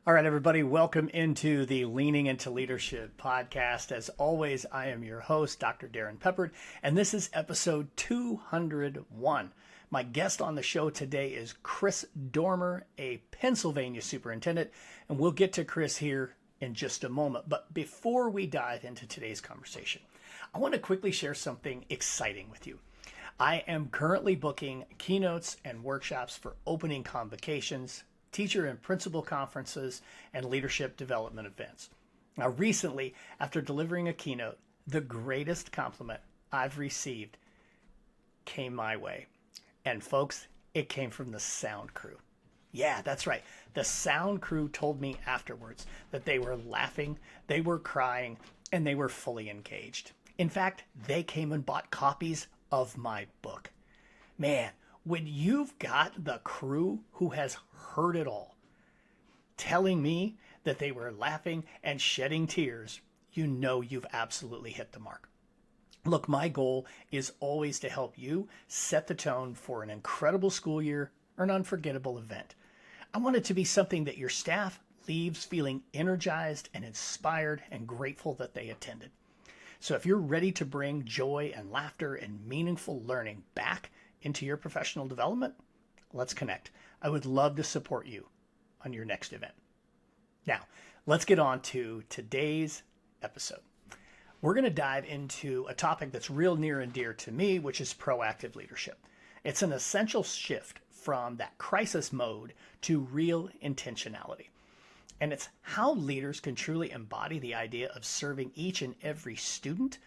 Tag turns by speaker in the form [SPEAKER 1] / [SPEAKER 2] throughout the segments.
[SPEAKER 1] All right, everybody, welcome into the Leaning into Leadership podcast. As always, I am your host, Dr. Darrin Peppard, and this is episode 201. My guest on the show today is Chris Dormer, a Pennsylvania superintendent, and we'll get to Chris here in just a moment. But before we dive into today's conversation, I want to quickly share something exciting with you. I am currently booking keynotes and workshops for opening convocations, teacher and principal conferences, and leadership development events. Now, recently, after delivering a keynote, the greatest compliment I've received came my way. And folks, it came from the sound crew. Yeah, that's right. The sound crew told me afterwards that they were laughing, they were crying, and they were fully engaged. In fact, they came and bought copies of my book. Man, when you've got the crew who has heard it all telling me that they were laughing and shedding tears, you know you've absolutely hit the mark. Look, my goal is always to help you set the tone for an incredible school year or an unforgettable event. I want it to be something that your staff leaves feeling energized and inspired and grateful that they attended. So if you're ready to bring joy and laughter and meaningful learning back into your professional development, let's connect. I would love to support you on your next event. Now, let's get on to today's episode. We're going to dive into a topic that's real near and dear to me, which is proactive leadership. It's an essential shift from that crisis mode to real intentionality. And it's how leaders can truly embody the idea of serving each and every student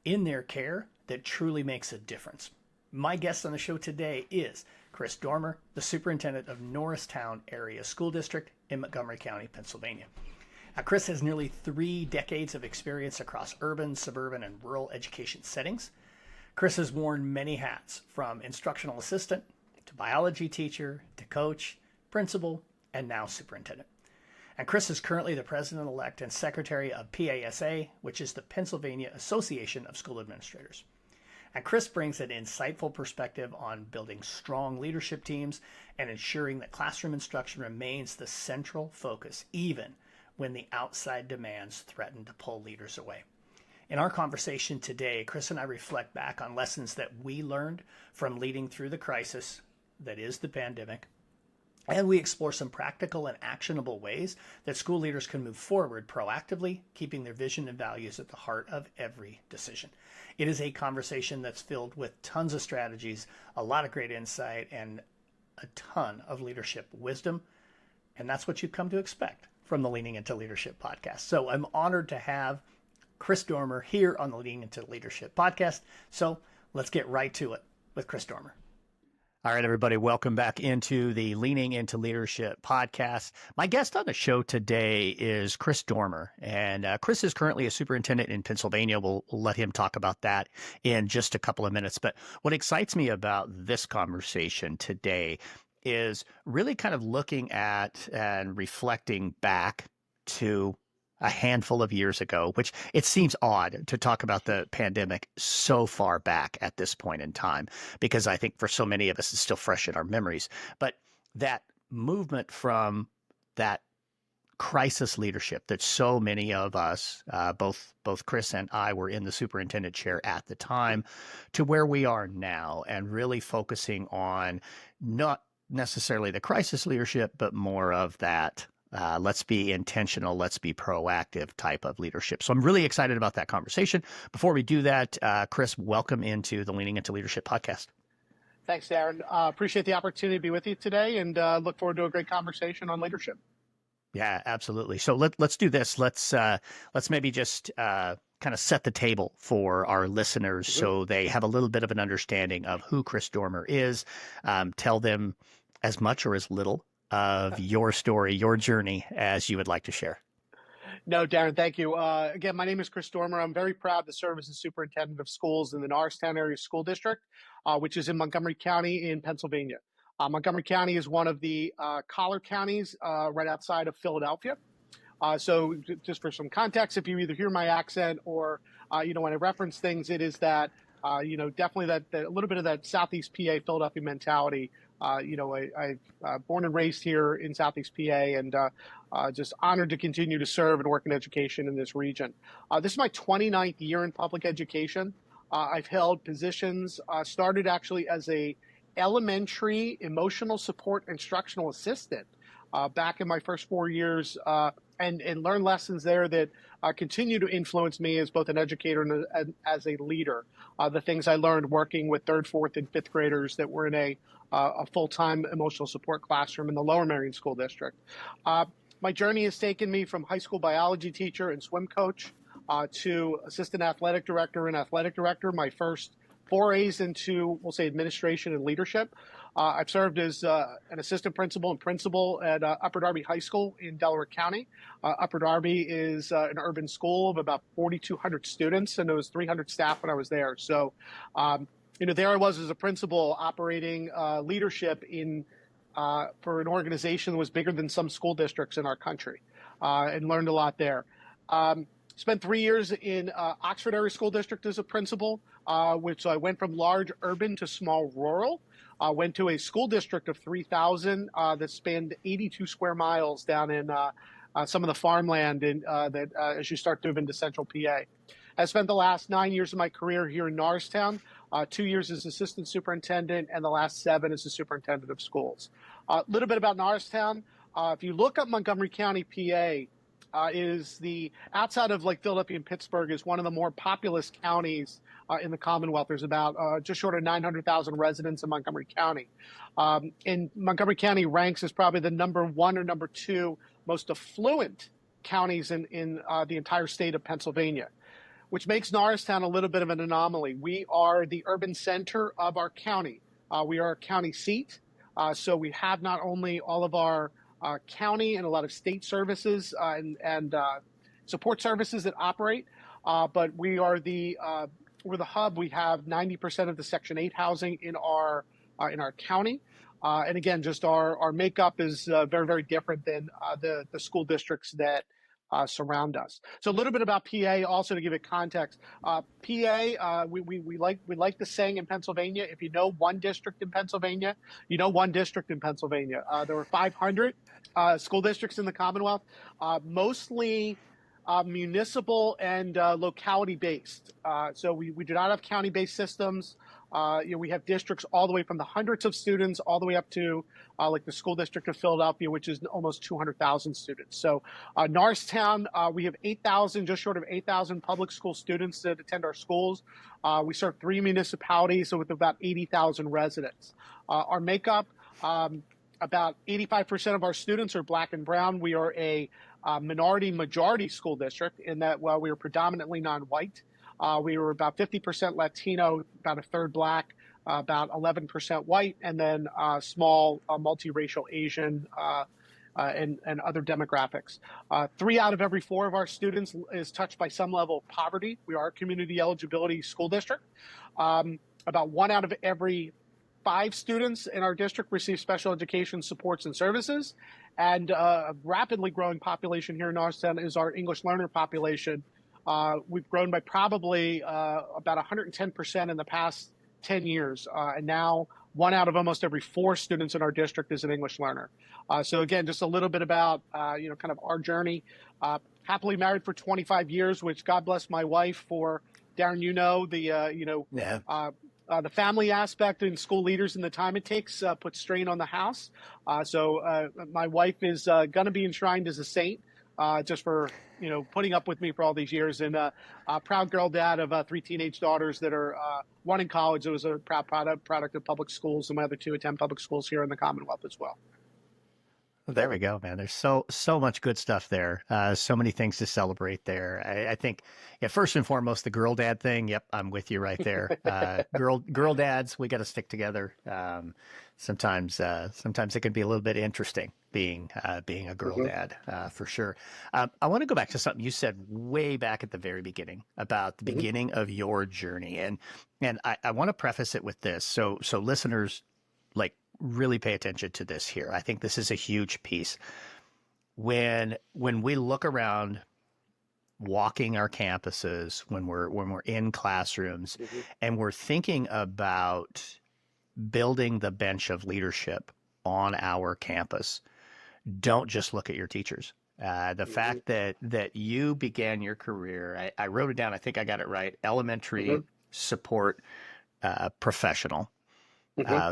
[SPEAKER 1] in their care that truly makes a difference. My guest on the show today is Chris Dormer, the superintendent of Norristown Area School District in Montgomery County, Pennsylvania. Now, Chris has nearly 3 decades of experience across urban, suburban, and rural education settings. Chris has worn many hats, from instructional assistant to biology teacher to coach, principal, and now superintendent. And Chris is currently the president-elect and secretary of PASA, which is the Pennsylvania Association of School Administrators. And Chris brings an insightful perspective on building strong leadership teams and ensuring that classroom instruction remains the central focus, even when the outside demands threaten to pull leaders away. In our conversation today, Chris and I reflect back on lessons that we learned from leading through the crisis that is the pandemic. And we explore some practical and actionable ways that school leaders can move forward proactively, keeping their vision and values at the heart of every decision. It is a conversation that's filled with tons of strategies, a lot of great insight, and a ton of leadership wisdom. And that's what you've come to expect from the Leaning into Leadership podcast. So I'm honored to have Chris Dormer here on the Leaning into Leadership podcast. So let's get right to it with Chris Dormer. All right, everybody, welcome back into the Leaning into Leadership podcast. My guest on the show today is Chris Dormer, and Chris is currently a superintendent in Pennsylvania. We'll let him talk about that in just a couple of minutes. But what excites me about this conversation today is really kind of looking at and reflecting back to a handful of years ago, which it seems odd to talk about the pandemic so far back at this point in time, because I think for so many of us, it's still fresh in our memories. But that movement from that crisis leadership that so many of us, both Chris and I, were in the superintendent chair at the time, to where we are now, and really focusing on not necessarily the crisis leadership, but more of that let's be intentional, let's be proactive type of leadership. So I'm really excited about that conversation. Before we do that, Chris, welcome into the Leaning into Leadership podcast.
[SPEAKER 2] Thanks, Darrin. Appreciate the opportunity to be with you today, and look forward to a great conversation on leadership.
[SPEAKER 1] Yeah, absolutely. So let's do this. Let's maybe just kind of set the table for our listeners so they have a little bit of an understanding of who Chris Dormer is. Tell them as much or as little of your story, your journey, as you would like to share.
[SPEAKER 2] No, Darrin, thank you. Again, my name is Chris Dormer. I'm very proud to serve as the superintendent of schools in the Norristown Area School District, which is in Montgomery County in Pennsylvania. Montgomery County is one of the collar counties right outside of Philadelphia. So just for some context, if you either hear my accent or, when I reference things, it is that, definitely that a little bit of that Southeast PA Philadelphia mentality I'm born and raised here in Southeast PA, and just honored to continue to serve and work in education in this region. This is my 29th year in public education. I've held positions, started actually as a elementary emotional support instructional assistant back in my first 4 years, and learned lessons there that continue to influence me as both an educator and as a leader. The things I learned working with third, fourth, and fifth graders that were in a full-time emotional support classroom in the Lower Merion School District. My journey has taken me from high school biology teacher and swim coach to assistant athletic director and athletic director. My first forays into, we'll say, administration and leadership. I've served as an assistant principal and principal at Upper Darby High School in Delaware County. Upper Darby is an urban school of about 4,200 students, and there was 300 staff when I was there. So, there I was as a principal operating leadership for an organization that was bigger than some school districts in our country, and learned a lot there. Spent 3 years in Oxford Area School District as a principal, which I went from large urban to small rural. Went to a school district of 3,000 that spanned 82 square miles down in some of the farmland as you start to move into central PA. I spent the last 9 years of my career here in Norristown, 2 years as assistant superintendent, and the last 7 as the superintendent of schools. A little bit about Norristown. If you look up Montgomery County, PA, is outside of like Philadelphia and Pittsburgh, is one of the more populous counties in the Commonwealth. There's about just short of 900,000 residents in Montgomery County. And Montgomery County ranks as probably the number 1 or number 2 most affluent counties in the entire state of Pennsylvania, which makes Norristown a little bit of an anomaly. We are the urban center of our county. We are a county seat, so we have not only all of our county and a lot of state services and support services that operate, but we are we're the hub. We have 90% of the Section 8 housing in our county, and again, just our makeup is very, very different than the school districts that surround us. So a little bit about PA, also to give it context. PA, we like the saying in Pennsylvania: if you know one district in Pennsylvania, you know one district in Pennsylvania. There were 500 school districts in the Commonwealth, mostly municipal and locality based. So we do not have county based systems. We have districts all the way from the hundreds of students all the way up to like the school district of Philadelphia, which is almost 200,000 students. So Norristown, we have 8,000, just short of 8,000 public school students that attend our schools. We serve 3 municipalities, so with about 80,000 residents. Our makeup, about 85% of our students are Black and brown. We are a minority majority school district in that, while we are predominantly non-white, we were about 50% Latino, about a third Black, about 11% white, and then small multiracial Asian and other demographics. 3 out of every 4 of our students is touched by some level of poverty. We are a community eligibility school district. About 1 out of every 5 students in our district receive special education supports and services. And a rapidly growing population here in Norristown is our English learner population. We've grown by probably about 110% in the past 10 years. And now 1 out of almost every 4 students in our district is an English learner. So again, just a little bit about, kind of our journey. Happily married for 25 years, which God bless my wife for. Darrin, the family aspect and school leaders and the time it takes puts strain on the house. So my wife is going to be enshrined as a saint just for, putting up with me for all these years. And a proud girl dad of 3 teenage daughters that are one in college. That was a proud product of public schools, and my other 2 attend public schools here in the Commonwealth as well.
[SPEAKER 1] There we go, man. There's so much good stuff there. So many things to celebrate there. I think, first and foremost, the girl dad thing. Yep, I'm with you right there. Girl dads, we got to stick together. Sometimes it can be a little bit interesting being a girl dad, for sure. I want to go back to something you said way back at the very beginning about the beginning of your journey, and I want to preface it with this, so listeners really pay attention to this here. I think this is a huge piece. When we look around walking our campuses, when we're in classrooms, and we're thinking about building the bench of leadership on our campus, don't just look at your teachers. The fact that you began your career, I wrote it down, I think I got it right, elementary support professional,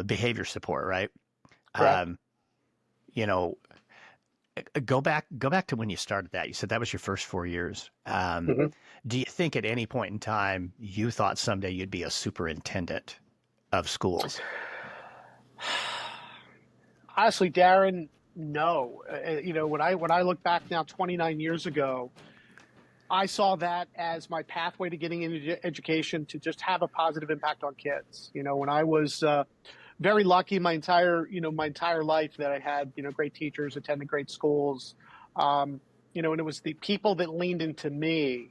[SPEAKER 1] behavior support, right?
[SPEAKER 2] Correct.
[SPEAKER 1] You know, go back to when you started that. You said that was your first 4 years. Do you think at any point in time you thought someday you'd be a superintendent of schools?
[SPEAKER 2] Honestly, Darrin, no. When I look back now 29 years ago, I saw that as my pathway to getting into education, to just have a positive impact on kids. When I was very lucky my entire life that I had, great teachers, attended great schools, and it was the people that leaned into me.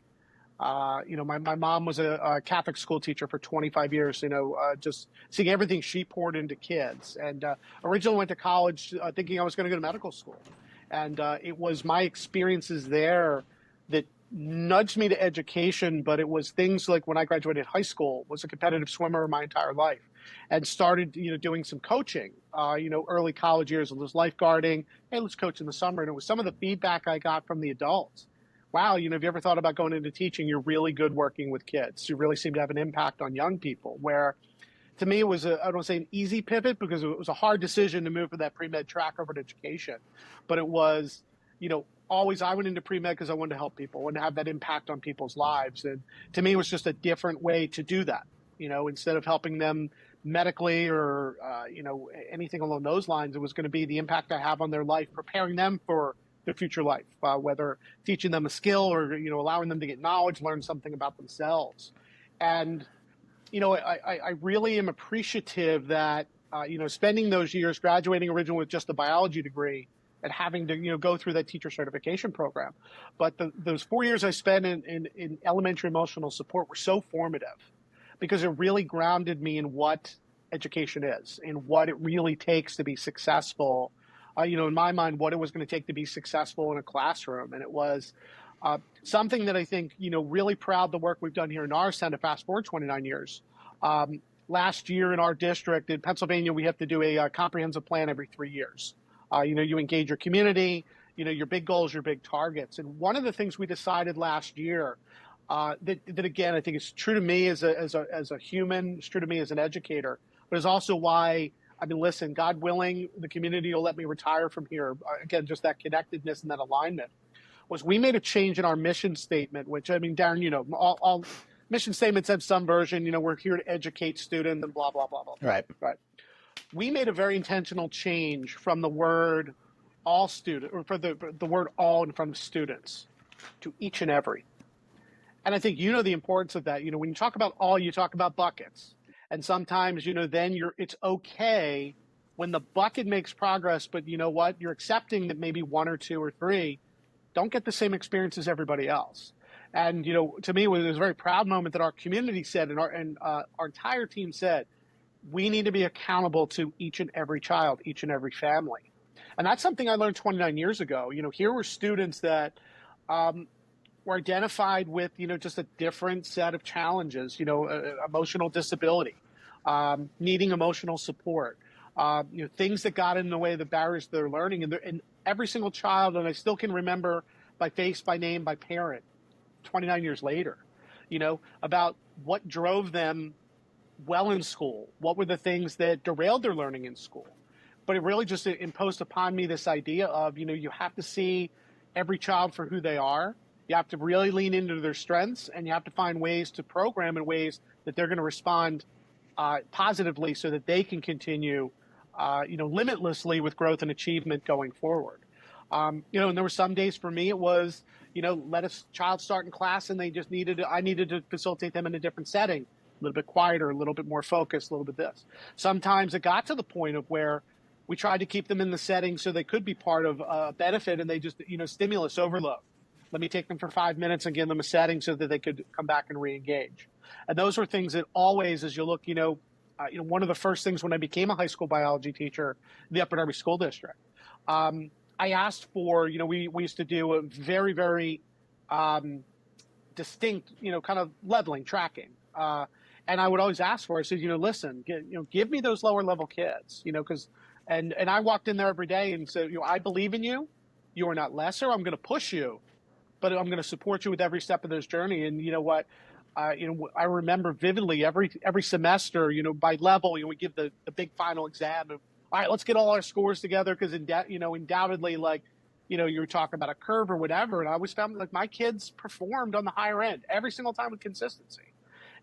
[SPEAKER 2] My mom was a Catholic school teacher for 25 years, just seeing everything she poured into kids. And originally went to college thinking I was going to go to medical school. And it was my experiences there that nudged me to education, but it was things like when I graduated high school, was a competitive swimmer my entire life, and started, doing some coaching, early college years. It was lifeguarding. Hey, let's coach in the summer. And it was some of the feedback I got from the adults. Wow, have you ever thought about going into teaching? You're really good working with kids. You really seem to have an impact on young people. Where, to me, it was I don't want to say an easy pivot, because it was a hard decision to move from that pre-med track over to education. But it was, always I went into pre-med because I wanted to help people, I wanted to have that impact on people's lives. And to me, it was just a different way to do that. Instead of helping them medically or, anything along those lines, it was going to be the impact I have on their life, preparing them for their future life, whether teaching them a skill or, allowing them to get knowledge, learn something about themselves. And, I really am appreciative that, spending those years, graduating originally with just a biology degree and having to, go through that teacher certification program. But those 4 years I spent in elementary emotional support were so formative, because it really grounded me in what education is and what it really takes to be successful. In my mind, what it was going to take to be successful in a classroom. And it was something that I think, really proud the work we've done here in Norristown to fast forward 29 years. Last year in our district in Pennsylvania, we have to do a comprehensive plan every 3 years. You engage your community, your big goals, your big targets. And one of the things we decided last year that again, I think is true to me as a human, it's true to me as an educator, but is also why, listen, God willing, the community will let me retire from here. Again, just that connectedness and that alignment, was we made a change in our mission statement, which, Darrin, all mission statements have some version, we're here to educate students and blah, blah, blah, blah.
[SPEAKER 1] Right.
[SPEAKER 2] We made a very intentional change from the word all student, or for the word all in front of students, to each and every. And I think the importance of that. When you talk about all, you talk about buckets. And sometimes, then it's okay when the bucket makes progress, but you know what? You're accepting that maybe one or two or three don't get the same experience as everybody else. And, to me, it was a very proud moment that our community said, and our entire team said, we need to be accountable to each and every child, each and every family. And that's something I learned 29 years ago. Here were students that were identified with, just a different set of challenges, emotional disability, needing emotional support, things that got in the way of the barriers to their learning. And every single child, and I still can remember by face, by name, by parent, 29 years later, about what drove them well in school, what were the things that derailed their learning in school. But it really just imposed upon me this idea of, you have to see every child for who they are. You have to really lean into their strengths, and you have to find ways to program in ways that they're going to respond positively, so that they can continue, limitlessly with growth and achievement going forward. And there were some days for me, it was, let a child start in class and I needed to facilitate them in a different setting, a little bit quieter, a little bit more focused, a little bit this. Sometimes it got to the point of where we tried to keep them in the setting so they could be part of a benefit, and they just, stimulus overload. Let me take them for 5 minutes and give them a setting so that they could come back and re-engage. And those were things that always, as you look, one of the first things when I became a high school biology teacher in the Upper Darby School District, I asked for, we used to do a very, very distinct, kind of leveling, tracking. And I would always ask for it. I said, listen, give me those lower level kids, because, and I walked in there every day and said, I believe in you. You are not lesser. I'm going to push you, but I'm going to support you with every step of this journey. And you know what? I remember vividly every semester, by level, we give the big final exam. Of, all right, let's get all our scores together because, undoubtedly, like, you were talking about a curve or whatever. And I always found like my kids performed on the higher end every single time with consistency.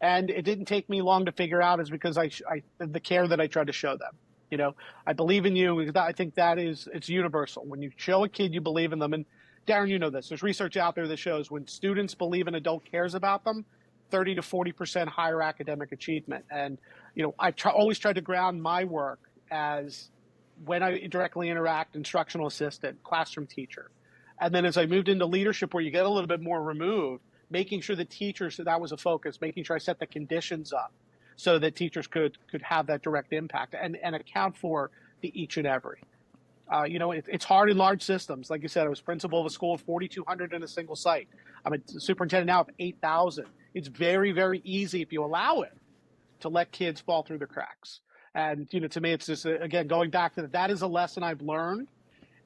[SPEAKER 2] And it didn't take me long to figure out is because the care that I tried to show them. I believe in you. I think it's universal. When you show a kid you believe in them, and Darrin, you know this. There's research out there that shows when students believe an adult cares about them, 30 to 40% higher academic achievement. And, I've always tried to ground my work as when I directly interact, instructional assistant, classroom teacher. And then as I moved into leadership where you get a little bit more removed, making sure the teachers, that was a focus, making sure I set the conditions up so that teachers could have that direct impact and account for the each and every. It's hard in large systems. Like you said, I was principal of a school of 4,200 in a single site. I'm a superintendent now of 8,000. It's very, very easy if you allow it to let kids fall through the cracks. And, to me, it's just, again, going back to that is a lesson I've learned.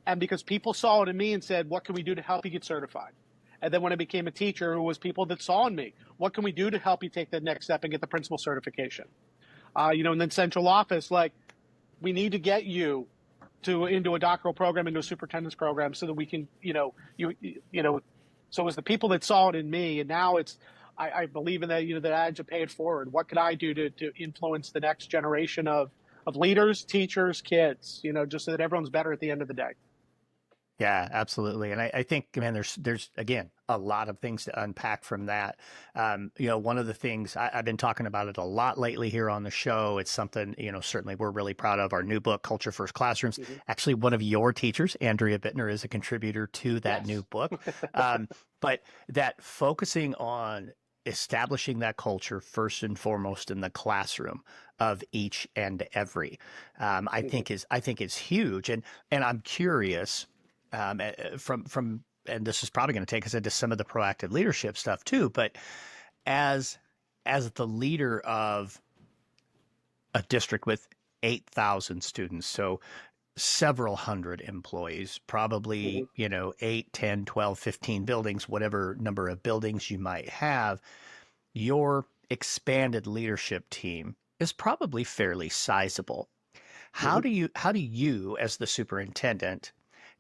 [SPEAKER 2] And because people saw it in me and said, what can we do to help you get certified? And then when I became a teacher, it was people that saw in me, what can we do to help you take that next step and get the principal certification? And then central office, like, we need to get you into a doctoral program, into a superintendent's program so that we can, so it was the people that saw it in me. And now it's, I believe in that, that adage of pay it forward. What can I do to influence the next generation of leaders, teachers, kids, just so that everyone's better at the end of the day?
[SPEAKER 1] Yeah, absolutely. And I think, man, there's again, a lot of things to unpack from that. One of the things I've been talking about it a lot lately here on the show. It's something, certainly we're really proud of. Our new book, Culture First Classrooms. Mm-hmm. Actually, one of your teachers, Andrea Bittner, is a contributor to that new book. But that focusing on establishing that culture first and foremost in the classroom of each and every, I think is huge. And I'm curious, from and this is probably going to take us into some of the proactive leadership stuff too, but as the leader of a district with 8,000 students, so several hundred employees, probably, 8, 10, 12, 15 buildings, whatever number of buildings you might have, your expanded leadership team is probably fairly sizable. How do you, as the superintendent,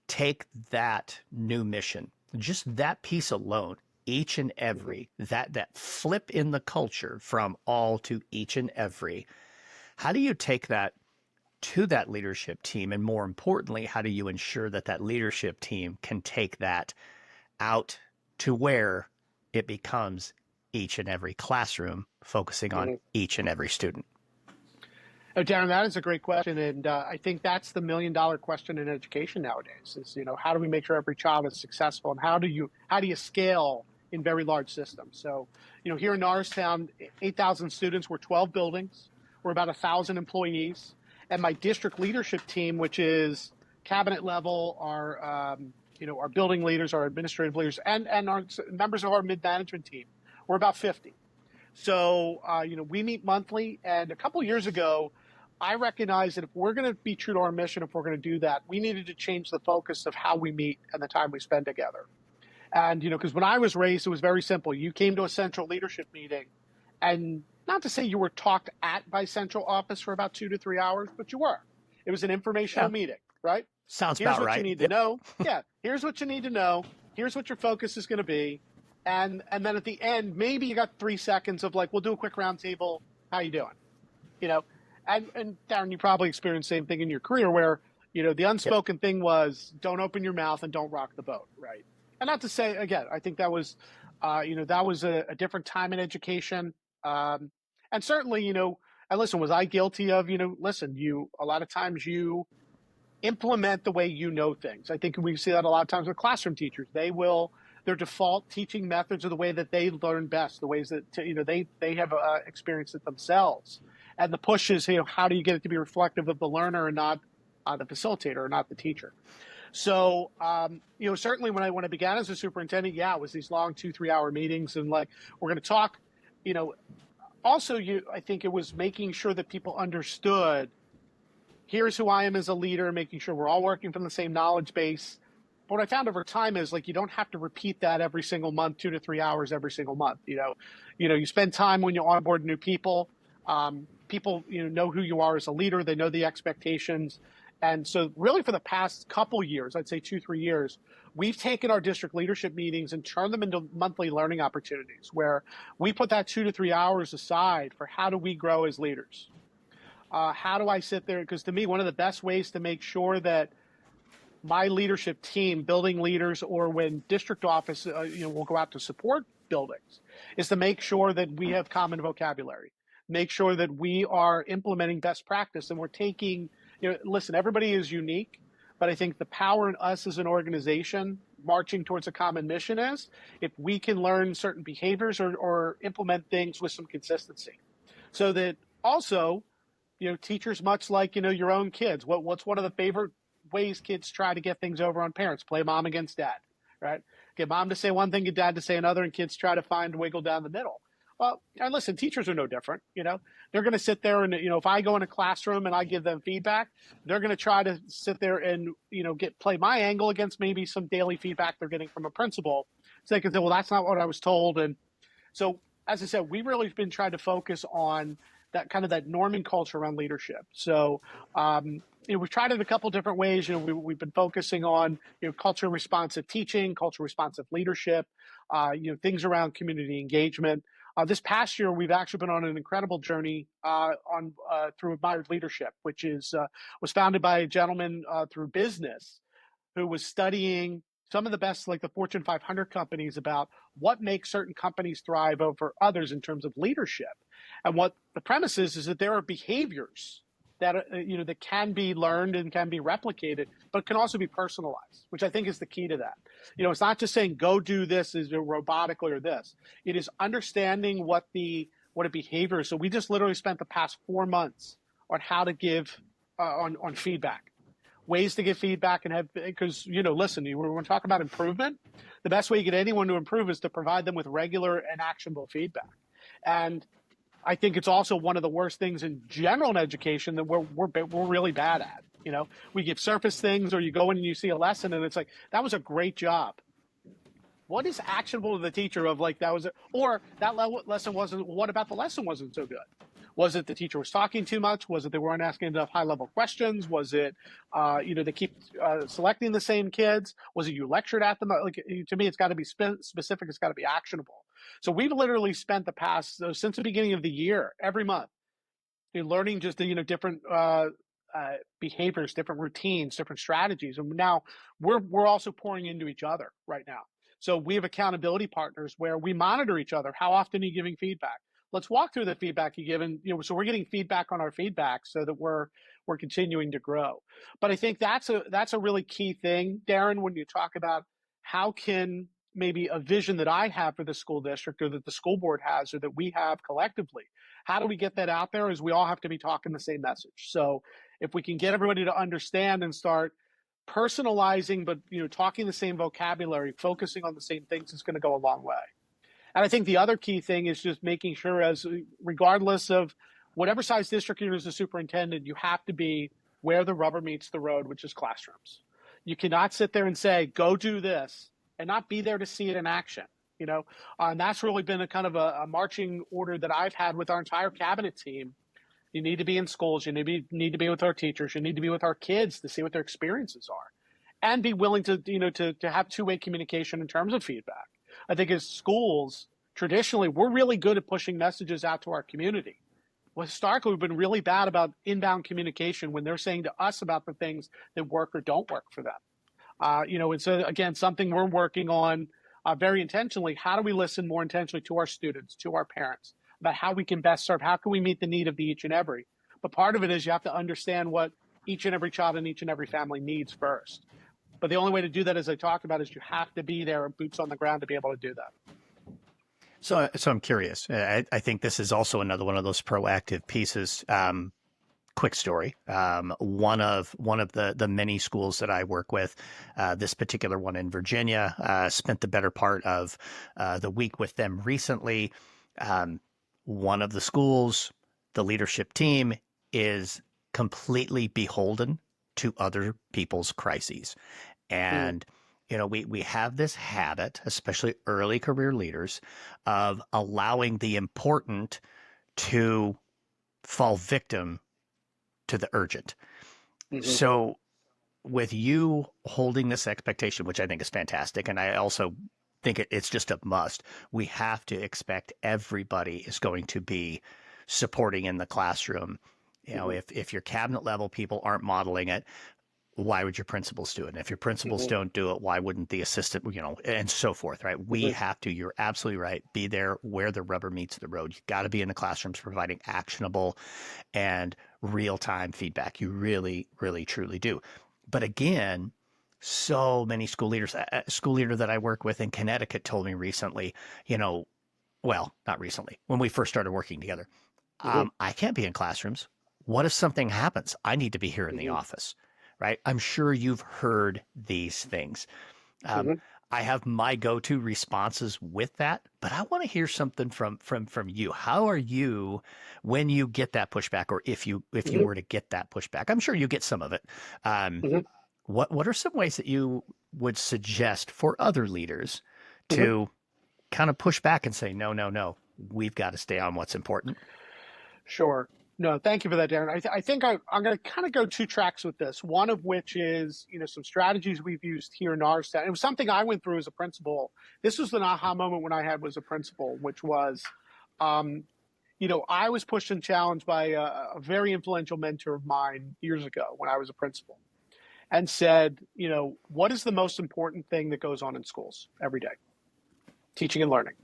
[SPEAKER 1] take that new mission, just that piece alone, each and every, that flip in the culture from all to each and every? How do you take that to that leadership team? And more importantly, how do you ensure that leadership team can take that out to where it becomes each and every classroom, focusing on each and every student?
[SPEAKER 2] Oh, Darrin, that is a great question. And I think that's the $1 million question in education nowadays is, how do we make sure every child is successful, and how do you scale in very large systems? So, here in Norristown, 8,000 students, we're 12 buildings, we're about 1,000 employees. And my district leadership team, which is cabinet level, our building leaders, our administrative leaders, and our members of our mid-management team, we're about 50. So, we meet monthly. And a couple of years ago, I recognized that if we're going to be true to our mission, if we're going to do that, we needed to change the focus of how we meet and the time we spend together. And, because when I was raised, it was very simple. You came to a central leadership meeting, and not to say you were talked at by central office for about 2 to 3 hours, but you were. It was an informational meeting, right?
[SPEAKER 1] Sounds
[SPEAKER 2] Here's
[SPEAKER 1] about
[SPEAKER 2] what
[SPEAKER 1] right.
[SPEAKER 2] you need to know. Yeah. Here's what you need to know. Here's what your focus is going to be. And then at the end, maybe you got 3 seconds of like, we'll do a quick round table. How you doing? And Darrin, you probably experienced the same thing in your career where, the unspoken thing was don't open your mouth and don't rock the boat, right? And not to say, again, I think that was, that was a different time in education. And certainly, and listen, was I guilty of, a lot of times you implement the way you know things. I think we see that a lot of times with classroom teachers. Their default teaching methods are the way that they learn best, the ways that, they have experienced it themselves. And the push is, how do you get it to be reflective of the learner and not the facilitator or not the teacher? So, certainly when I began as a superintendent, it was these long 2-3 hour meetings and like, we're going to talk, also, I think it was making sure that people understood, here's who I am as a leader, making sure we're all working from the same knowledge base. But what I found over time is like, you don't have to repeat that every single month, 2 to 3 hours every single month. You spend time when you onboard new people. People, know who you are as a leader. They know the expectations. And so really for the past couple years, I'd say 2, 3 years, we've taken our district leadership meetings and turned them into monthly learning opportunities where we put that 2 to 3 hours aside for how do we grow as leaders? How do I sit there? Because to me, one of the best ways to make sure that my leadership team, building leaders, or when district office, will go out to support buildings, is to make sure that we have common vocabulary, make sure that we are implementing best practice, and we're taking, listen, everybody is unique, but I think the power in us as an organization marching towards a common mission is if we can learn certain behaviors or implement things with some consistency. So that also, teachers, much like, your own kids, what's one of the favorite ways kids try to get things over on parents? Play mom against dad, right? Get mom to say one thing, get dad to say another, and kids try to find wiggle down the middle. Well, and listen, teachers are no different. They're going to sit there and, if I go in a classroom and I give them feedback, they're going to try to sit there and, play my angle against maybe some daily feedback they're getting from a principal. So they can say, well, that's not what I was told. And so, as I said, we've really been trying to focus on that kind of that norming culture around leadership. So, we've tried it a couple different ways. We've been focusing on, culture responsive teaching, culture responsive leadership, things around community engagement. This past year, we've actually been on an incredible journey through Admired Leadership, which was founded by a gentleman through business who was studying some of the best, like the Fortune 500 companies, about what makes certain companies thrive over others in terms of leadership. And what the premise is that there are behaviors that that can be learned and can be replicated, but can also be personalized, which I think is the key to that. It's not just saying go do this is robotically or this. It is understanding what a behavior is. So we just literally spent the past 4 months on how to give on feedback, ways to give feedback, and have, because listen, we're going to talk about improvement. The best way to get anyone to improve is to provide them with regular and actionable feedback. And I think it's also one of the worst things in general in education that we're really bad at. We give surface things, or you go in and you see a lesson and it's like, that was a great job. What is actionable to the teacher of like, or that lesson wasn't, what about the lesson wasn't so good? Was it the teacher was talking too much? Was it they weren't asking enough high-level questions? Was it, they keep selecting the same kids? Was it you lectured at them? Like, to me, it's got to be specific. It's got to be actionable. So we've literally spent the past, since the beginning of the year, every month, learning just different behaviors, different routines, different strategies. And now we're also pouring into each other right now. So we have accountability partners where we monitor each other. How often are you giving feedback? Let's walk through the feedback you give, and so we're getting feedback on our feedback so that we're continuing to grow. But I think that's a really key thing, Darrin, when you talk about how can maybe a vision that I have for the school district, or that the school board has, or that we have collectively, how do we get that out there? Is we all have to be talking the same message. So if we can get everybody to understand and start personalizing, but talking the same vocabulary, focusing on the same things, is going to go a long way. And I think the other key thing is just making sure, regardless of whatever size district you're as a superintendent, you have to be where the rubber meets the road, which is classrooms. You cannot sit there and say, go do this, and not be there to see it in action. And that's really been a kind of a marching order that I've had with our entire cabinet team. You need to be in schools. You need to be with our teachers. You need to be with our kids to see what their experiences are, and be willing to to have two-way communication in terms of feedback. I think as schools, traditionally, we're really good at pushing messages out to our community. Well, historically, we've been really bad about inbound communication when they're saying to us about the things that work or don't work for them. And so, again, something we're working on very intentionally. How do we listen more intentionally to our students, to our parents, about how we can best serve? How can we meet the need of the each and every? But part of it is you have to understand what each and every child and each and every family needs first. But the only way to do that, as I talked about, is you have to be there, boots on the ground, to be able to do that.
[SPEAKER 1] So I'm curious. I think this is also another one of those proactive pieces. Quick story. One of the many schools that I work with, this particular one in Virginia, spent the better part of the week with them recently. one of the schools, the leadership team is completely beholden to other people's crises.
[SPEAKER 2] Mhm.
[SPEAKER 1] And, we have this habit, especially early career leaders, of allowing the important to fall victim to the urgent.
[SPEAKER 2] Mhm.
[SPEAKER 1] So, with you holding this expectation, which I think is fantastic, and I also think it's just a must, we have to expect everybody is going to be supporting in the classroom.
[SPEAKER 2] Mhm.
[SPEAKER 1] If your cabinet level people aren't modeling it, why would your principals do it? And if your principals
[SPEAKER 2] Mhm.
[SPEAKER 1] don't do it, why wouldn't the assistant, and so forth, right? We
[SPEAKER 2] Mhm.
[SPEAKER 1] have to, you're absolutely right, be there where the rubber meets the road. You've got to be in the classrooms providing actionable and real time feedback. You really, really, truly do. But again, so many school leaders, a school leader that I work with in Connecticut told me recently, well, not recently, when we first started working together,
[SPEAKER 2] Mhm.
[SPEAKER 1] I can't be in classrooms. What if something happens? I need to be here in the
[SPEAKER 2] Mhm.
[SPEAKER 1] office, right? I'm sure you've heard these things. Um,
[SPEAKER 2] Mhm.
[SPEAKER 1] I have my go-to responses with that, but I want to hear something from you. How are you when you get that pushback, or if you
[SPEAKER 2] Mhm.
[SPEAKER 1] were to get that pushback? I'm sure you get some of it. Um,
[SPEAKER 2] Mhm.
[SPEAKER 1] what are some ways that you would suggest for other leaders
[SPEAKER 2] Mhm.
[SPEAKER 1] to kind of push back and say, no, no, no, we've got to stay on what's important?
[SPEAKER 2] Sure. No, thank you for that, Darren. I think I'm going to kind of go two tracks with this. One of which is, some strategies we've used here in Norristown. It was something I went through as a principal. This was an aha moment when I had was a principal, which was, um, I was pushed and challenged by a very influential mentor of mine years ago when I was a principal, and said, what is the most important thing that goes on in schools every day? Teaching and learning.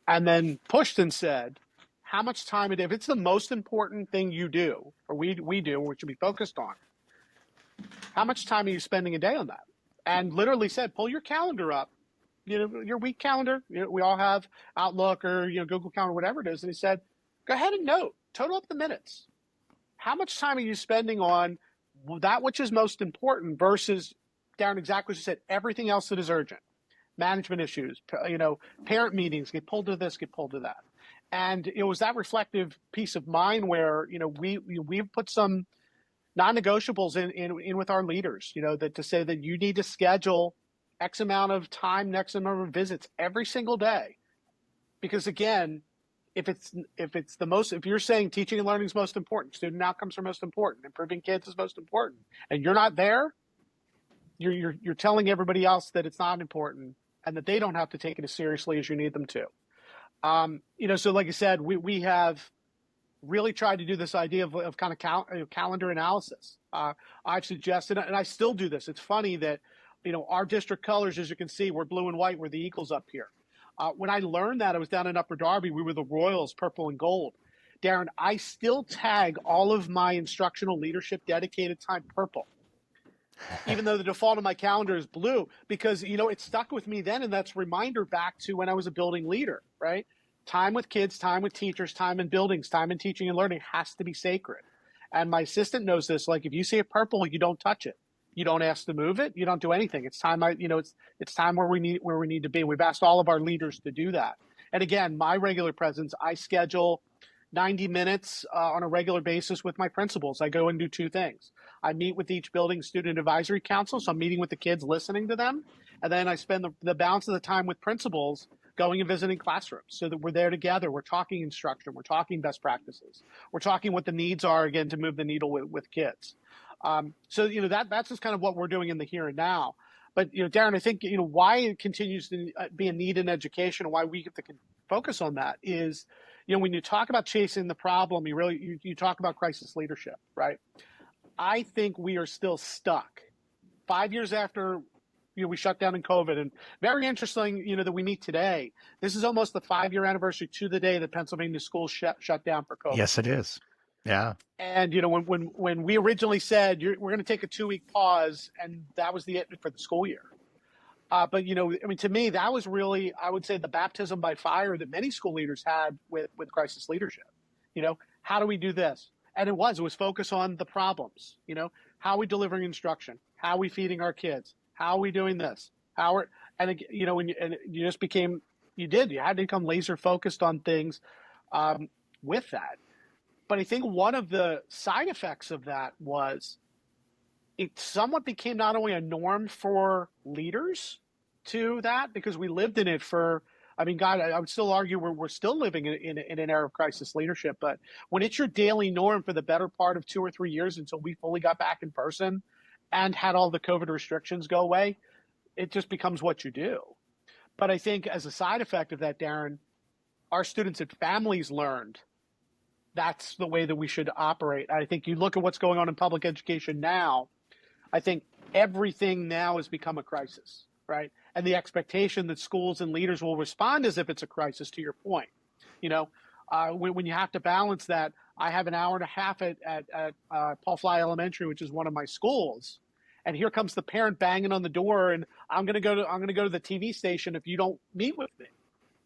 [SPEAKER 2] And then pushed and said, how much time a day, if it's the most important thing you do, or we do, or we should be focused on, how much time are you spending a day on that? And literally said, pull your calendar up, your week calendar. We all have Outlook or, Google Calendar, whatever it is. And he said, go ahead and note, total up the minutes. How much time are you spending on that which is most important versus, Darren, exactly what you said, everything else that is urgent? Management issues, parent meetings, get pulled to this, get pulled to that. And it was that reflective peace of mind where, we've put some non-negotiables in with our leaders, that to say that you need to schedule X amount of time, X amount of visits every single day. Because again, if you're saying teaching and learning is most important, student outcomes are most important, improving kids is most important, and you're not there, you're telling everybody else that it's not important and that they don't have to take it as seriously as you need them to. So like I said, we have really tried to do this idea of kind of calendar analysis. I've suggested, and I still do this. It's funny that, our district colors, as you can see, we're blue and white. We're the Eagles up here. When I learned that, I was down in Upper Darby. We were the Royals, purple and gold. Darren, I still tag all of my instructional leadership dedicated time purple, even though the default on my calendar is blue, because it stuck with me then, and that's a reminder back to when I was a building leader, right? Time with kids, time with teachers, time in buildings, time in teaching and learning has to be sacred. And my assistant knows this. Like, if you see it purple, you don't touch it. You don't ask to move it. You don't do anything. It's time. It's time where we need to be. We've asked all of our leaders to do that. And again, my regular presence, I schedule 90 minutes on a regular basis with my principals. I go and do two things. I meet with each building student advisory council. So I'm meeting with the kids, listening to them. And then I spend the balance of the time with principals going and visiting classrooms so that we're there together. We're talking instruction. We're talking best practices. We're talking what the needs are, again, to move the needle with kids. That's just kind of what we're doing in the here and now. But, Darren, I think, why it continues to be a need in education and why we have to focus on that is, when you talk about chasing the problem, you talk about crisis leadership, right? I think we are still stuck 5 years after we shut down in COVID. And very interesting, that we meet today. This is almost the 5-year anniversary to the day that Pennsylvania schools shut down for COVID.
[SPEAKER 1] Yes, it is. Yeah.
[SPEAKER 2] And when we originally said we're going to take a 2-week pause, and that was it for the school year. But to me, that was really, I would say, the baptism by fire that many school leaders had with crisis leadership. How do we do this? And it was focus on the problems. How are we delivering instruction? How are we feeding our kids? How are we doing this? And you just became You did. You had to become laser focused on things with that. But I think one of the side effects of that was it somewhat became not only a norm for leaders to that, because we lived in it for, I mean, God, I would still argue we're still living in an era of crisis leadership. But when it's your daily norm for the better part of 2 or 3 years until we fully got back in person and had all the COVID restrictions go away, it just becomes what you do. But I think as a side effect of that, Darrin, our students and families learned that's the way that we should operate. I think you look at what's going on in public education now, I think everything now has become a crisis, right? And the expectation that schools and leaders will respond as if it's a crisis, to your point. You know, when you have to balance that, I have an hour and a half at Paul Fly Elementary, which is one of my schools. And here comes the parent banging on the door, and I'm going to go to the TV station if you don't meet with me,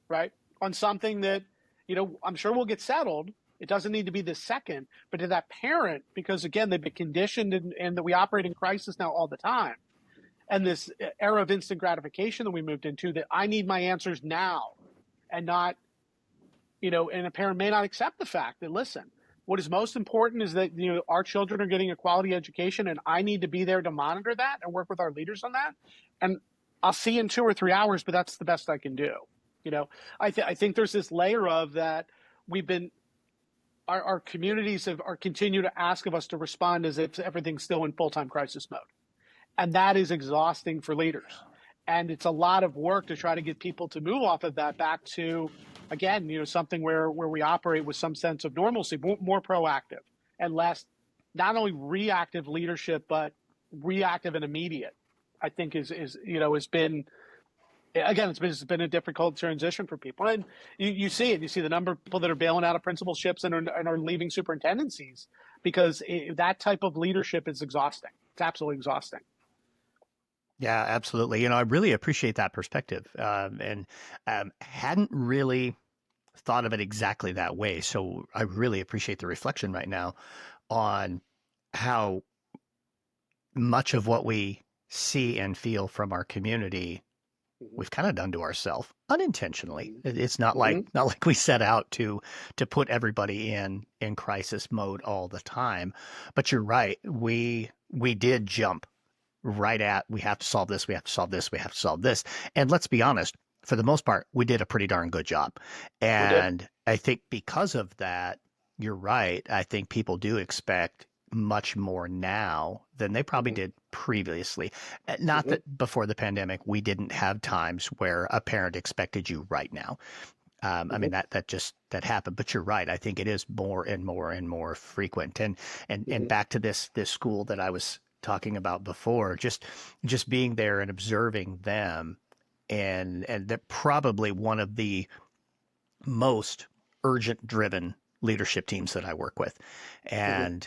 [SPEAKER 2] right? On something that, you know, I'm sure we'll get settled. It doesn't need to be the second, but to that parent, because again, they've been conditioned and that we operate in crisis now all the time. And this era of instant gratification that we moved into, that I need my answers now and not, you know, and a parent may not accept the fact that, listen, what is most important is that, you know, our children are getting a quality education, and I need to be there to monitor that and work with our leaders on that. And I'll see you in 2 or 3 hours, but that's the best I can do. You know, I think there's this layer of that we've been, our communities are continue to ask of us to respond as if everything's still in full-time crisis mode. And that is exhausting for leaders. And it's a lot of work to try to get people to move off of that back to, again, you know, something where we operate with some sense of normalcy, more proactive and less, not only reactive leadership, but reactive and immediate, I think is you know, has been, again, it's been a difficult transition for people. And you see it. You see the number of people that are bailing out of principalships and are leaving superintendencies because that type of leadership is exhausting. It's absolutely exhausting.
[SPEAKER 1] Yeah, absolutely. You know, I really appreciate that perspective, and hadn't really thought of it exactly that way. So I really appreciate the reflection right now on how much of what we see and feel from our community we've kind of done to ourselves unintentionally. It's not like we set out to put everybody in crisis mode all the time. But you're right. We did jump right at, we have to solve this, we have to solve this, we have to solve this. And let's be honest, for the most part, we did a pretty darn good job. And I think because of that, you're right. I think people do expect much more now than they probably did previously. Not that before the pandemic, we didn't have times where a parent expected you right now. I mean, that happened, but you're right. I think it is more and more and more frequent. And back to this school that I was talking about before, just being there and observing them, and they're probably one of the most urgent driven leadership teams that I work with. And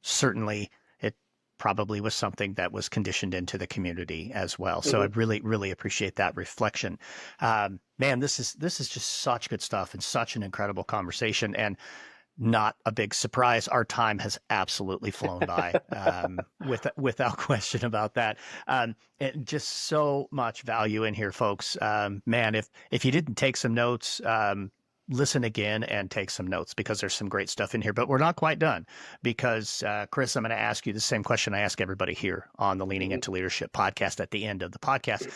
[SPEAKER 1] certainly it probably was something that was conditioned into the community as well. So I really, really appreciate that reflection. Man, this is just such good stuff and such an incredible conversation, and not a big surprise. Our time has absolutely flown by, without question about that. And just so much value in here, folks. Man, if you didn't take some notes, listen again and take some notes, because there's some great stuff in here. But we're not quite done, because Chris, I'm going to ask you the same question I ask everybody here on the Leaning Into Leadership podcast at the end of the podcast.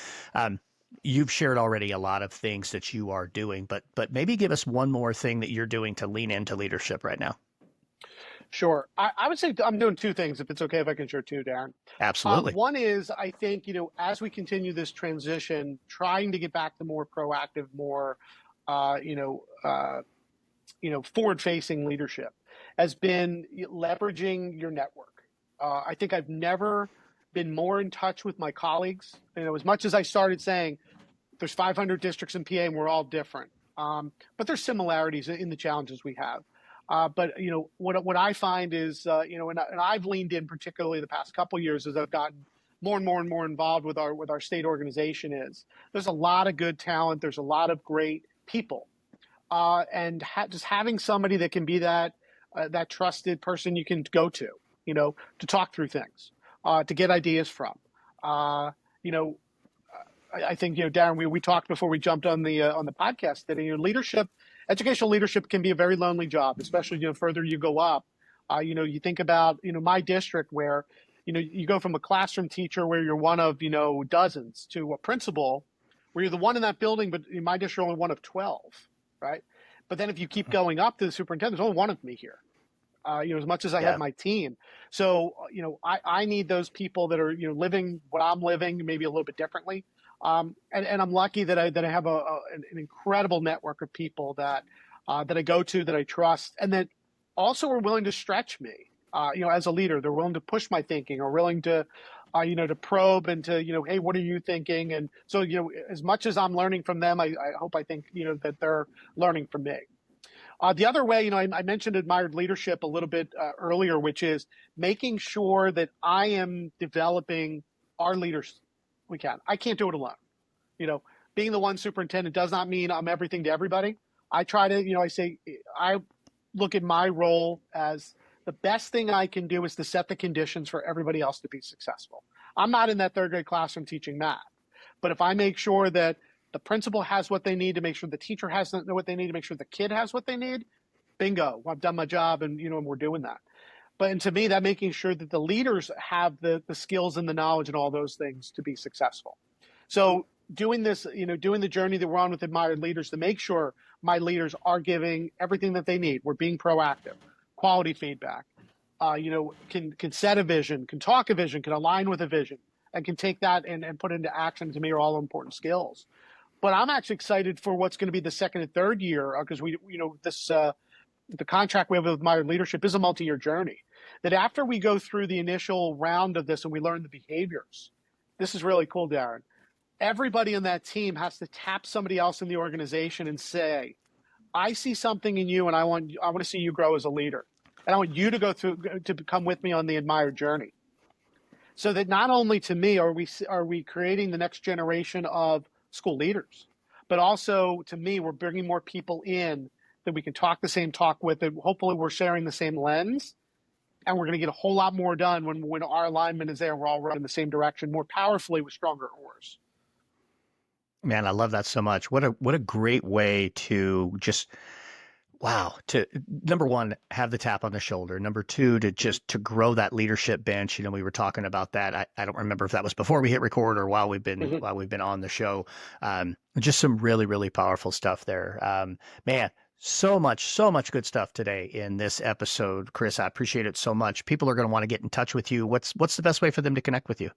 [SPEAKER 1] You've shared already a lot of things that you are doing, but maybe give us one more thing that you're doing to lean into leadership right now.
[SPEAKER 2] Sure. I would say I'm doing 2 things, if it's okay if I can share 2, Darrin.
[SPEAKER 1] Absolutely.
[SPEAKER 2] One is, I think, you know, as we continue this transition, trying to get back to more proactive, more, forward-facing leadership has been leveraging your network. I think I've never been more in touch with my colleagues. You know, as much as I started saying there's 500 districts in PA and we're all different, but there's similarities in the challenges we have. But you know, what I find is, and I've leaned in particularly the past couple of years as I've gotten more and more and more involved with our state organization, is there's a lot of good talent. There's a lot of great people, and just having somebody that can be that trusted person you can go to, you know, to talk through things, to get ideas from. I think, Darrin, we talked before we jumped on the podcast that, leadership, educational leadership can be a very lonely job, especially, further you go up. You think about, my district where, you go from a classroom teacher where you're one of, dozens to a principal where you're the one in that building, but in my district, only one of 12, right? But then if you keep going up to the superintendent, there's only one of me here. As much as I have my team. So, I need those people that are, living what I'm living, maybe a little bit differently. And I'm lucky that I have an incredible network of people that I go to, that I trust, and that also are willing to stretch me, as a leader. They're willing to push my thinking, or willing to, to probe and to, hey, what are you thinking? And so, as much as I'm learning from them, I think, that they're learning from me. The other way, I mentioned admired leadership a little bit earlier, which is making sure that I am developing our leaders. I can't do it alone. Being the one superintendent does not mean I'm everything to everybody. I try to, I look at my role as the best thing I can do is to set the conditions for everybody else to be successful. I'm not in that third grade classroom teaching math, but if I make sure that the principal has what they need, to make sure the teacher has what they need, to make sure the kid has what they need, bingo, I've done my job, and we're doing that. And to me, that making sure that the leaders have the skills and the knowledge and all those things to be successful. So doing this, doing the journey that we're on with admired leaders, to make sure my leaders are giving everything that they need. We're being proactive, quality feedback, can set a vision, can talk a vision, can align with a vision, and can take that and put it into action, to me, are all important skills. But I'm actually excited for what's going to be the second and third year, because the contract we have with admired leadership is a multi-year journey. That after we go through the initial round of this and we learn the behaviors, this is really cool, Darrin. Everybody in that team has to tap somebody else in the organization and say, I see something in you, and I want to see you grow as a leader, and I want you to come with me on the admired journey. So that not only, to me, are we creating the next generation of school leaders, but also, to me, we're bringing more people in that we can talk the same talk with, and hopefully we're sharing the same lens, and we're going to get a whole lot more done when our alignment is there. We're all running in the same direction, more powerfully with stronger oars.
[SPEAKER 1] Man, I love that so much. What a great way to just, wow, to, number one, have the tap on the shoulder. Number two, to grow that leadership bench. We were talking about that. I don't remember if that was before we hit record or while we've been on the show. Just some really, really powerful stuff there. Man, so much good stuff today in this episode, Chris. I appreciate it so much. People are going to want to get in touch with you. What's the best way for them to connect with you?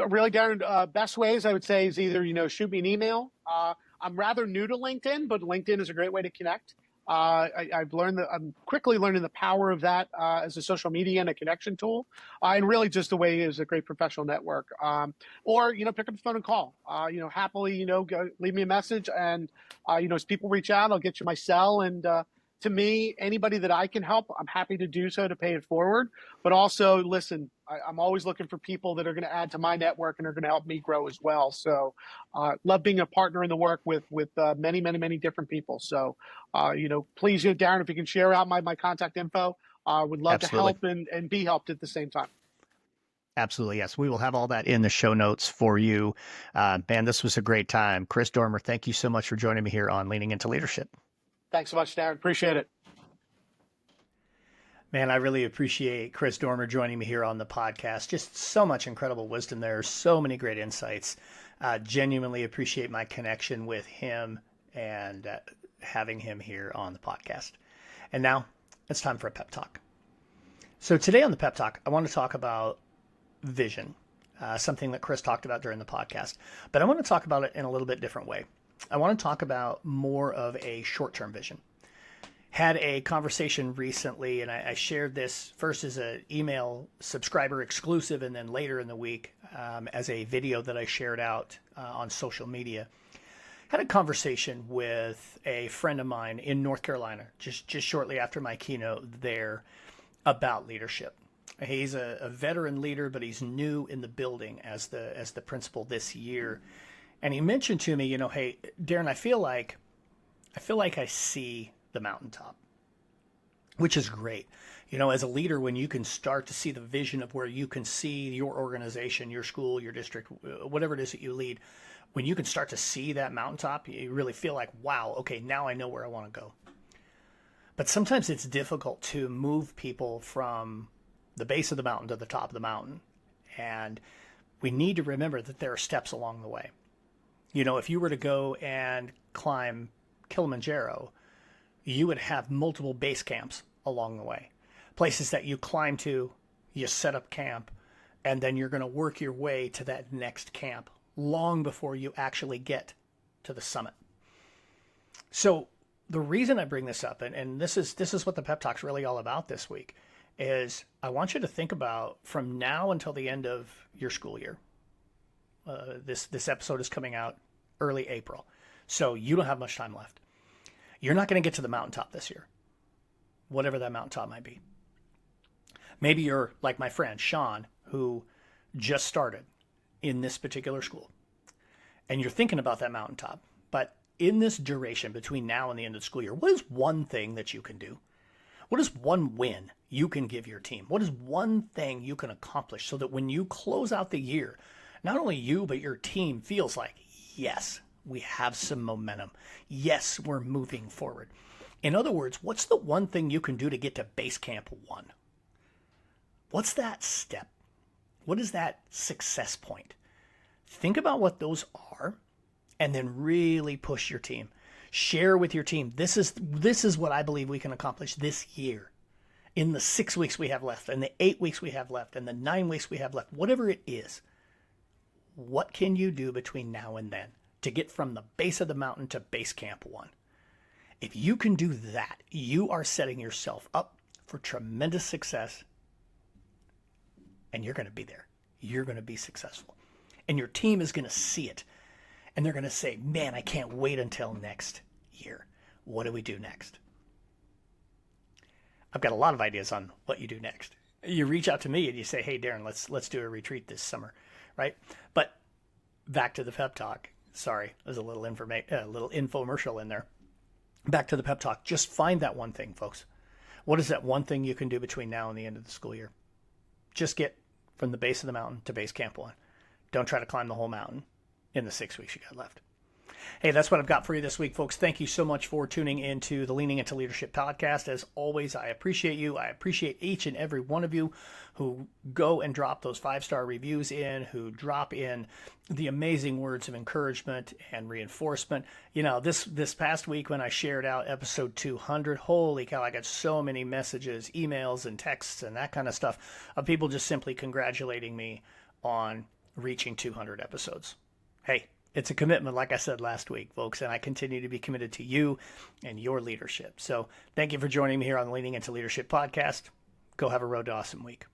[SPEAKER 2] Really, Darrin, best ways I would say is either, shoot me an email. I'm rather new to LinkedIn, but LinkedIn is a great way to connect. I'm quickly learning the power of that as a social media and a connection tool, and really just a way is a great professional network. Or pick up the phone and call. Happily, leave me a message, and as people reach out, I'll get you my cell. And to me, anybody that I can help, I'm happy to do so, to pay it forward. But also, listen, I'm always looking for people that are going to add to my network and are going to help me grow as well. So love being a partner in the work with many different people. So, please, Darrin, if you can share out my contact info, would love
[SPEAKER 1] Absolutely.
[SPEAKER 2] to help and be helped at the same time.
[SPEAKER 1] Absolutely. Yes. We will have all that in the show notes for you. Man, this was a great time. Chris Dormer, thank you so much for joining me here on Leaning Into Leadership.
[SPEAKER 2] Thanks so much, Darrin. Appreciate it.
[SPEAKER 1] Man, I really appreciate Chris Dormer joining me here on the podcast. Just so much incredible wisdom there. So many great insights. Genuinely appreciate my connection with him and having him here on the podcast. And now it's time for a pep talk. So today on the pep talk, I want to talk about vision, something that Chris talked about during the podcast. But I want to talk about it in a little bit different way. I want to talk about more of a short-term vision. Had a conversation recently, and I shared this first as an email subscriber exclusive, and then later in the week as a video that I shared out on social media. Had a conversation with a friend of mine in North Carolina, just shortly after my keynote there, about leadership. He's a veteran leader, but he's new in the building as the principal this year. And he mentioned to me, hey, Darrin, I feel like I see the mountaintop, which is great. As a leader, when you can start to see the vision of where you can see your organization, your school, your district, whatever it is that you lead, when you can start to see that mountaintop, you really feel like, wow, okay, now I know where I want to go. But sometimes it's difficult to move people from the base of the mountain to the top of the mountain. And we need to remember that there are steps along the way. If you were to go and climb Kilimanjaro, you would have multiple base camps along the way. Places that you climb to, you set up camp, and then you're going to work your way to that next camp long before you actually get to the summit. So the reason I bring this up, and this is what the Pep Talk's really all about this week, is I want you to think about from now until the end of your school year. This episode is coming out early April, so you don't have much time left. You're not going to get to the mountaintop this year, whatever that mountaintop might be. Maybe you're like my friend Sean, who just started in this particular school, and you're thinking about that mountaintop. But in this duration between now and the end of the school year, what is one thing that you can do? What is one win you can give your team? What is one thing you can accomplish so that when you close out the year, not only you, but your team feels like, yes, we have some momentum. Yes, we're moving forward. In other words, what's the one thing you can do to get to base camp 1? What's that step? What is that success point? Think about what those are and then really push your team. Share with your team, this is what I believe we can accomplish this year. In the 6 weeks we have left, and the 8 weeks we have left, and the 9 weeks we have left, whatever it is, what can you do between now and then to get from the base of the mountain to base camp 1? If you can do that, you are setting yourself up for tremendous success, and you're going to be there. You're going to be successful. And your team is going to see it. And they're going to say, man, I can't wait until next year. What do we do next? I've got a lot of ideas on what you do next. You reach out to me and you say, hey, Darrin, let's do a retreat this summer, right? But back to the pep talk. Sorry, there's a little infomercial in there. Back to the pep talk. Just find that one thing, folks. What is that one thing you can do between now and the end of the school year? Just get from the base of the mountain to base camp 1. Don't try to climb the whole mountain in the 6 weeks you got left. Hey, that's what I've got for you this week, folks. Thank you so much for tuning into the Leaning Into Leadership podcast. As always, I appreciate you. I appreciate each and every one of you who go and drop those 5-star reviews in, who drop in the amazing words of encouragement and reinforcement. This past week when I shared out episode 200, holy cow, I got so many messages, emails, and texts and that kind of stuff of people just simply congratulating me on reaching 200 episodes. Hey, it's a commitment, like I said last week, folks, and I continue to be committed to you and your leadership. So thank you for joining me here on the Leaning Into Leadership podcast. Go have a road to awesome week.